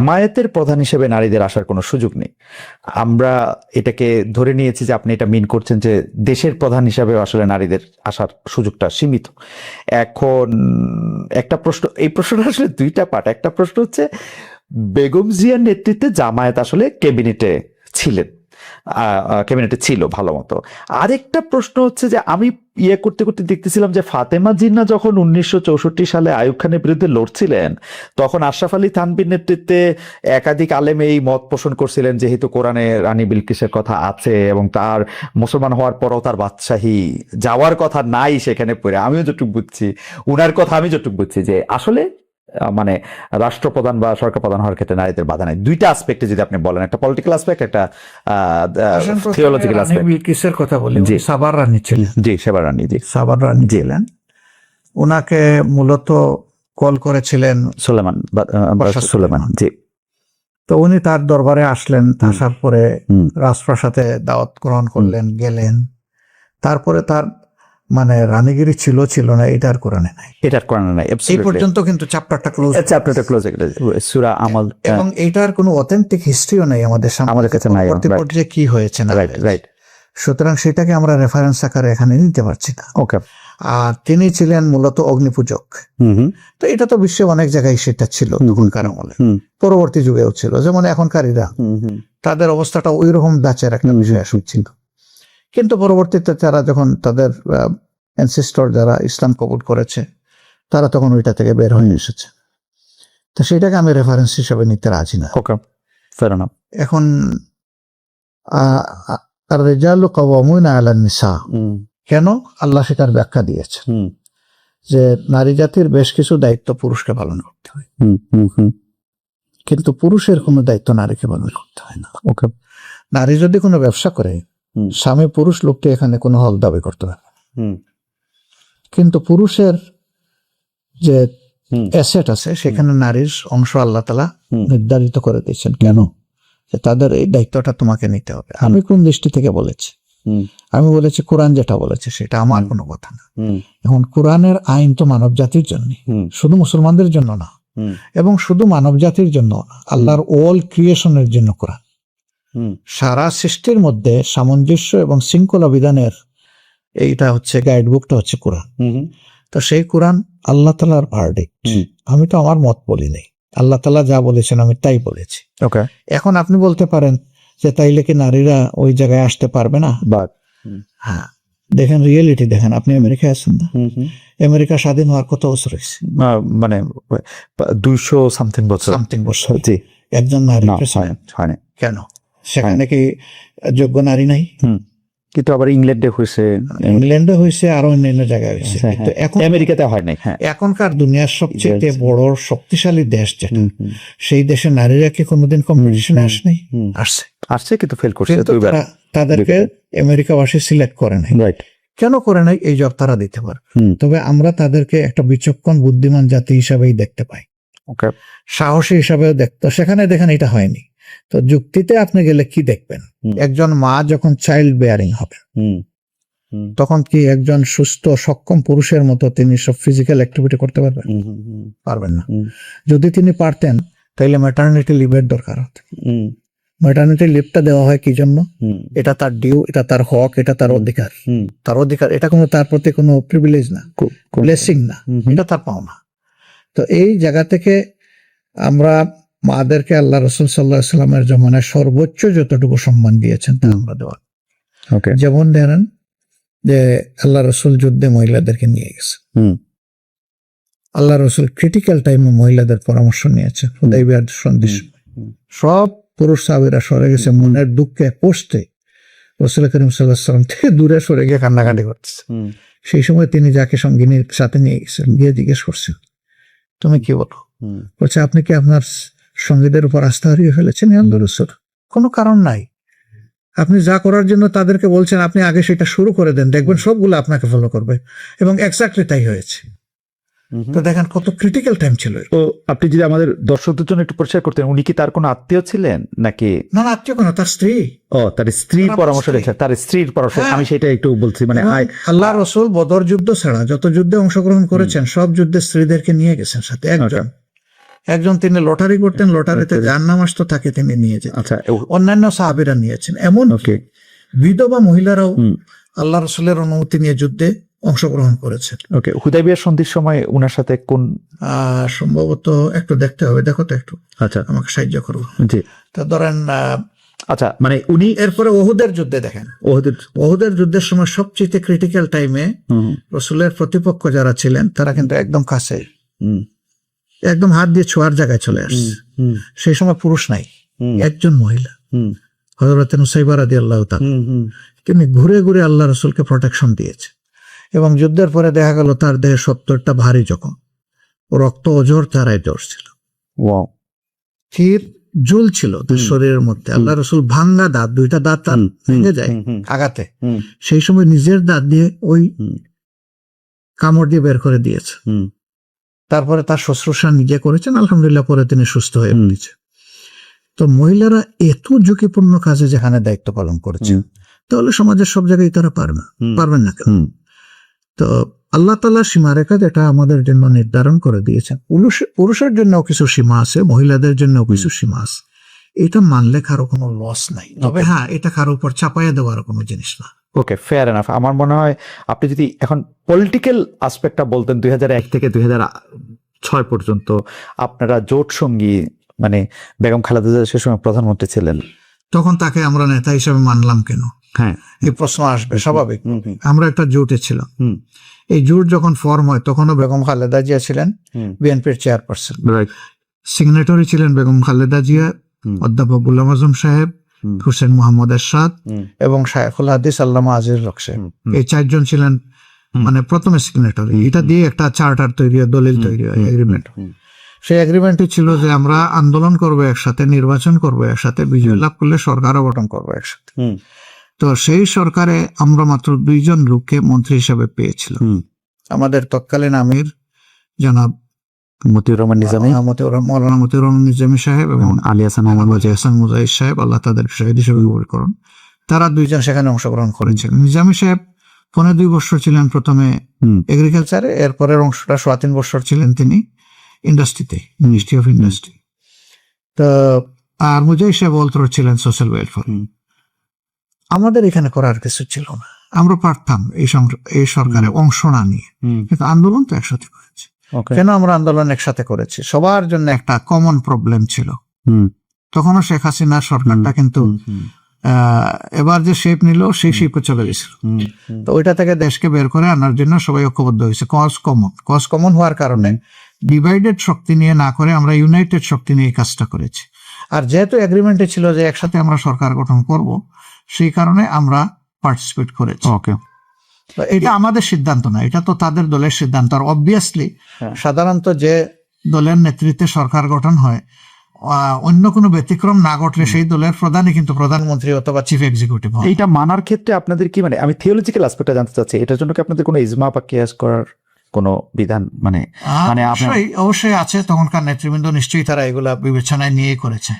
জামায়াতের প্রধান হিসেবে নারীদের আসার কোনো সুযোগ নেই। আমরা এটাকে ধরে নিয়েছি যে আপনি এটা মিন করছেন যে দেশের প্রধান হিসাবে আসলে নারীদের আসার সুযোগটা সীমিত। এখন একটা প্রশ্ন, এই প্রশ্নটা আসলে দুইটা পার্ট। একটা প্রশ্ন হচ্ছে বেগম জিয়ার নেতৃত্বে জামায়াত আসলে ক্যাবিনেটে ছিলেন, ক্যাবিনেটে ছিল ভালো মতো। আরেকটা প্রশ্ন হচ্ছে যে আমি করতে করতে দেখতেছিলাম যে ফাতেমা জিন্নাহ যখন 1964 সালে আইয়ুব খানের বিরুদ্ধে লড়ছিলেন, তখন আশরাফ আলী থানভীর নেতৃত্বে একাধিক আলেম এই মত পোষণ করছিলেন যেহেতু কোরআনে রানী বিলকিসের কথা আছে এবং তার মুসলমান হওয়ার পরও তার বাদশাহী যাওয়ার কথা নাই সেখানে পড়ে, আমিও যতটুকু বুঝছি উনার কথা, আমি যতটুকু বুঝছি যে আসলে মানে রাষ্ট্রপ্রধান বা সরকার প্রধান হওয়ার ক্ষেত্রে নারীদের বাধা নাই। দুইটা আসপেক্টে যদি আপনি বলেন, একটা পলিটিক্যাল আসপেক্ট, একটা থিওলজিক্যাল আসপেক্ট। বিলকিসের কথা বলি, সাবার রানী ছিলেন। জি, সেবার রানী, জি সাবার রানী ছিলেন। ওনাকে মূলত কল করেছিলেন সুলেমান, জি। তো উনি তার দরবারে আসলেন, আসার পরে রাজপ্রাসাদে দাওয়াত গ্রহণ করলেন, গেলেন। তারপরে তার মানে রানীগিরি ছিল না, এটার কোরআনে নাই, এই পর্যন্ত কিন্তু চ্যাপ্টারটা ক্লোজ, সূরা আমল, এবং এটার কোনো অথেন্টিক হিস্ট্রিও নাই আমাদের কাছে নাই যে কি হয়েছে না। রাইট। সুতরাং সেটাকে আমরা রেফারেন্স আকারে এখানে নিতে পারছি না। ওকে। আর তিনি ছিলেন মূলত অগ্নিপূজক। তো এটা তো বিশ্বে অনেক জায়গায় সেটা ছিল তখনকার আমলে, পরবর্তী যুগেও ছিল, যেমন এখনকারীরা তাদের অবস্থাটা ওই রকম দাচের একটা বিষয় ছিল। কিন্তু পরবর্তীতে তারা যখন তাদের অ্যানসেস্টর যারা ইসলাম কবুল করেছে, তারা তখন ওইটা থেকে বের হয়ে এসেছে। তো সেটাকে আমি রেফারেন্স হিসেবে নিতে রাজি না। এখন আর রিজালু কাওয়ামুনা আলান নিসা, কেন আল্লাহ সেটার ব্যাখ্যা দিয়েছে যে নারী জাতির বেশ কিছু দায়িত্ব পুরুষকে পালন করতে হয়, কিন্তু পুরুষের কোনো দায়িত্ব নারীকে পালন করতে হয় না। ওকে। নারী যদি কোনো ব্যবসা করে, স্বামী পুরুষ লোকটি এখানে কোনো হক দাবি করতে পারে, কিন্তু পুরুষের যে অ্যাসেট আছে সেখানে নারীর অংশ আল্লাহ তাআলা নির্ধারিত করে দিয়েছেন। কেন? যে তাদের এই দায়িত্বটা তোমাকে নিতে হবে। আমি কোন দৃষ্টি থেকে বলেছি? আমি বলেছি কোরআন যেটা বলেছে সেটা, আমার কোনো কথা না। এখন কোরআনের আইন তো মানব জাতির জন্য, শুধু মুসলমানদের জন্য না, এবং শুধু মানব জাতির জন্য না, আল্লাহর অল ক্রিয়েশনের জন্য কোরআন। সারা সৃষ্টির মধ্যে সামঞ্জস্য এবং শৃঙ্খলা বিধানের এইটা হচ্ছে গাইডবুকটা হচ্ছে কোরআন। তো সেই কোরআন আল্লাহ তাআলার ভার্ডিক্ট। আমি তো আমার মত বলি নাই, আল্লাহ তাআলা যা বলেছেন আমি তাই বলেছি। এখন আপনি বলতে পারেন যে তাইলে কি নারীরা ওই জায়গায় আসতে পারবে না? হ্যাঁ, দেখেন রিয়েলিটি দেখেন। আপনি আমেরিকায় আছেন না? আমেরিকা স্বাধীন হওয়ার কত বছর হয়েছে? মানে 200 সামথিং বছর। জি। একজন নারী কেন? সেখানে কি যোগ্য নারী নাই? কিন্তু আবার ইংল্যান্ডে হয়েছে, আরো অন্যান্য জায়গায় হয়েছে, কিন্তু এখন আমেরিকাতে হয় নাই। এখনকার দুনিয়ার সবচেয়ে বড় শক্তিশালী দেশ যেটা, সেই দেশে নারীরা কি কোনোদিন কম্পিটিশনে আসছে, কিন্তু ফেল করছে। তাদেরকে আমেরিকাবাসী সিলেক্ট করে নাই। কেন করে নাই? এই জব তারা দিতে পারে। তবে আমরা তাদেরকে একটা বিচক্ষণ বুদ্ধিমান জাতি হিসাবেই দেখতে পাই, সাহসী হিসাবেও দেখতে। সেখানে দেখেন এটা হয়নি। তো যুক্তিতে আপনি গেলে কি দেখবেন? একজন মা যখন চাইল্ড বেয়ারিং হবে, তখন কি একজন সুস্থ সক্ষম পুরুষের মতো তিনি সব ফিজিক্যাল অ্যাক্টিভিটি করতে পারবেন না। যদি তিনি পারতেন তাহলে ম্যাটারনিটি লিভের দরকার হতো। ম্যাটারনিটি লিভটা দেওয়া হয় কি জন্য? এটা তার ডিউ, এটা তার হক, এটা তার অধিকার। এটা কোনো তার প্রতি কোনো প্রিভিলেজ না, ব্লেসিং না, এটা তার পাওনা। তো এই জায়গা থেকে আমরা মাদেরকে আল্লাহ রাসূল সাল্লাল্লাহু আলাইহি ওয়াসাল্লামের জমানায় সর্বোচ্চ যতটুকু সম্মান দিয়েছেন তা আমরা দেওয়া। যেমন ধরেন যে আল্লাহ রাসূল যুদ্ধে মহিলাদেরকে নিয়ে গেছে, আল্লাহ রাসূল ক্রিটিক্যাল টাইমে মহিলাদের পরামর্শ নিয়েছে। হুদাইবিয়ার সন্ধির সময় সব পুরুষ সাহাবীরা সরে গেছে, মনের দুঃখে কষ্টে রাসূল করিম সাল্লাল্লাহু আলাইহি ওয়াসাল্লাম থেকে দূরে সরে গিয়ে কান্নাকাটি করতেছে। সেই সময় তিনি যাকে সঙ্গিনীর সাথে নিয়ে গেছেন, গিয়ে জিজ্ঞেস করছেন তুমি কি বলো? বলছে আপনি কি আপনার সঙ্গীদের উপর আস্থা হারিয়ে ফেলেছেন? আল্লাহ রাসূল, কোনো কারণ নাই, আপনি যা করার জন্য তাদেরকে বলছেন আপনি আগে সেটা শুরু করে দেন, দেখবেন সবগুলো আপনাকে ফলো করবে। এবং এক্স্যাক্টলি তাই হয়েছে। তো দেখেন কত ক্রিটিক্যাল টাইম ছিল। তো আপনি যদি আমাদের দর্শকদের জন্য একটু পরিষ্কার করতেন, উনি কি তার কোনো আত্মীয় ছিলেন নাকি? না, আত্মীয় কোনো, তার স্ত্রী। তার স্ত্রীর পরামর্শ দিয়েছে, তার স্ত্রীর পরামর্শ। আমি সেটা একটু বলছি, মানে আল্লাহ রাসূল বদর যুদ্ধ ছাড়া যত যুদ্ধে অংশগ্রহণ করেছেন সব যুদ্ধে স্ত্রীদেরকে নিয়ে গেছেন সাথে একজন। একজন তিনি লটারি করতেন, লটারিতে যার নাম আসতো তাকে তিনি নিয়ে যেতেন। আচ্ছা, অন্যান্য সাহাবীরা নিয়েছেন, এমন বিধবা মহিলারাও আল্লাহ রাসূলের অনুমতি নিয়ে যুদ্ধে অংশগ্রহণ করেছেন। ওকে, হুদাইবিয়ার সন্ধির সময় উনার সাথে কোন সম্ভবত একটু দেখতে হবে, দেখো তো একটু, আচ্ছা আমাকে সাহায্য করো। জি, তো ধরেন আচ্ছা, মানে উনি এরপরে ওহুদের যুদ্ধে দেখেন, ওহুদের যুদ্ধের সময় সবচেয়ে ক্রিটিক্যাল টাইমে রাসূলের প্রতিপক্ষ যারা ছিলেন তারা কিন্তু একদম কাছে, একদম হাত দিয়ে ছোঁয়ার জায়গায় চলে আসছে। সেই সময় পুরুষ নাই, একজন মহিলা হযরত নুসাইবা রাদিয়াল্লাহু তাআলা, তিনি ঘুরে ঘুরে আল্লাহ রাসূলকে প্রোটেকশন দিয়েছে। এবং যুদ্ধের পরে দেখা গেল তার দেহে 70টা ভারী জখম, রক্ত অজর তারাই জ্বরছিল, ক্ষীর ঝুল ছিল তার শরীরের মধ্যে। আল্লাহ রাসূল ভাঙ্গা দাঁত, 2টা দাঁত তার ভেঙে যায় আঘাতে, সেই সময় নিজের দাঁত দিয়ে ওই কামড় দিয়ে বের করে দিয়েছে। তারপরে তার শুশ্রূষা নিজে করেছেন, আলহামদুলিল্লাহ পরে তিনি সুস্থ হয়ে উঠেছে। তো মহিলারা এত ঝুঁকিপূর্ণ কাজে যেখানে দায়িত্ব পালন করেছে, তাহলে সমাজের সব জায়গায় তারা পারবেন না কেন? তো আল্লাহ তাআলা সীমারেখা যেটা আমাদের জন্য নির্ধারণ করে দিয়েছেন, পুরুষের জন্য কিছু সীমা আছে, মহিলাদের জন্য কিছু সীমা আছে। এটা মানলে কারো কোনো লস নাই, তবে হ্যাঁ, এটা কারো উপর চাপাইয়া দেওয়ার কোনো জিনিস না। ওকে, ফেয়ার এনাফ। আমার মনে হয় আপনি যদি এখন পলিটিক্যাল আসপেক্টটা বলতেন, 2001 থেকে 2006 পর্যন্ত আপনারা জোট সঙ্গী, মানে বেগম খালেদা জিয়া সে সময় প্রধানমন্ত্রী ছিলেন, তখন তাকে আমরা নেতা হিসেবে মানলাম কেন? হ্যাঁ, এই প্রশ্ন আসবে স্বাভাবিক। আমরা একটা জোটে ছিলাম, এই জোট যখন ফর্ম হয় তখনও বেগম খালেদা জিয়া ছিলেন বিএনপির চেয়ারপারসন, সিগনেটরি ছিলেন বেগম খালেদা জিয়া, অধ্যাপক গোলাম আজম সাহেব, হুসেন মোহাম্মদ এরশাদ এবং শায়খুল হাদিস আল্লামা আজিজুল হক সাহেব। এই 4 জন ছিলেন মানে প্রথমে সিগনেটরি। এটা দিয়ে একটা চার্টার তৈরি হয়, দলিল তৈরি হয়, এগ্রিমেন্ট। সেই এগ্রিমেন্টই ছিল যে আমরা আন্দোলন করবো একসাথে, নির্বাচন করবো একসাথে, বিজয় লাভ করলে সরকারও গঠন করবো একসাথে। তো সেই সরকারে আমরা মাত্র 2 জন লোককে মন্ত্রী হিসেবে পেয়েছিলাম। আমাদের তৎকালীন আমির জনাব মতিউর রহমান নিজামী, মৌলানা মতিউর রহমান নিজামী সাহেব এবং আলী হাসান হাসান মুজাহিদ সাহেব, আল্লাহ তাদের শহীদ হিসেবে কবুল করুন, তারা 2 জন সেখানে অংশগ্রহণ করেছিলেন। নিজামী সাহেব 2.5 বছর ছিলেন প্রথমে এগ্রিকালচারে, এরপরের অংশটা 3.25 বছর ছিলেন তিনি ইন্ডাস্ট্রিতে, মিনিস্ট্রি অফ ইন্ডাস্ট্রি। তো আর মুজাহিদ সাহেব অলত্র ছিলেন সোশ্যাল ওয়েলফেয়ার। আমাদের এখানে করার কিছু ছিল না, আমরা পারতাম এই সরকারে অংশ না নিয়ে, কিন্তু আন্দোলন তো একসাথে করেছি। কেন আমরা আন্দোলন একসাথে করেছি? সবার জন্য একটা কমন প্রবলেম ছিল। তখনও শেখ হাসিনার সরকারটা কিন্তু এবার যে শেপ নিল সেই শেপে চলে গেছিল। তো ওইটা থেকে দেশকে বের করে আনার জন্য সবাই ঐক্যবদ্ধ হয়েছে। কজ কমন হওয়ার কারণে ডিভাইডেড শক্তি নিয়ে না করে আমরা ইউনাইটেড শক্তি নিয়ে কাজটা করেছি। আর যেহেতু এগ্রিমেন্টে ছিল যে একসাথে আমরা সরকার গঠন করব, সেই কারণে আমরা পার্টিসিপেট করেছি। এটা আমাদের সিদ্ধান্ত না, এটা তো তাদের দলের সিদ্ধান্ত। আর অবভিয়াসলি সাধারণত যে দলের নেতৃত্বে সরকার গঠন হয়, অন্য কোনো ব্যতিক্রম না ঘটলে সেই দলের প্রধানই কিন্তু প্রধানমন্ত্রী অথবা চিফ এক্সিকিউটিভ। এইটা মানার ক্ষেত্রে আপনাদের কি, মানে আমি থিওলজিক্যাল অ্যাসপেক্টটা জানতে চাচ্ছি, এটার জন্য কি আপনাদের কোনো ইজমা বা কিয়াস করার কোনো বিধান মানে অবশ্যই আছে, তখনকার নেতৃবৃন্দ নিশ্চয়ই তারা এগুলা বিবেচনায় নিয়েই করেছে।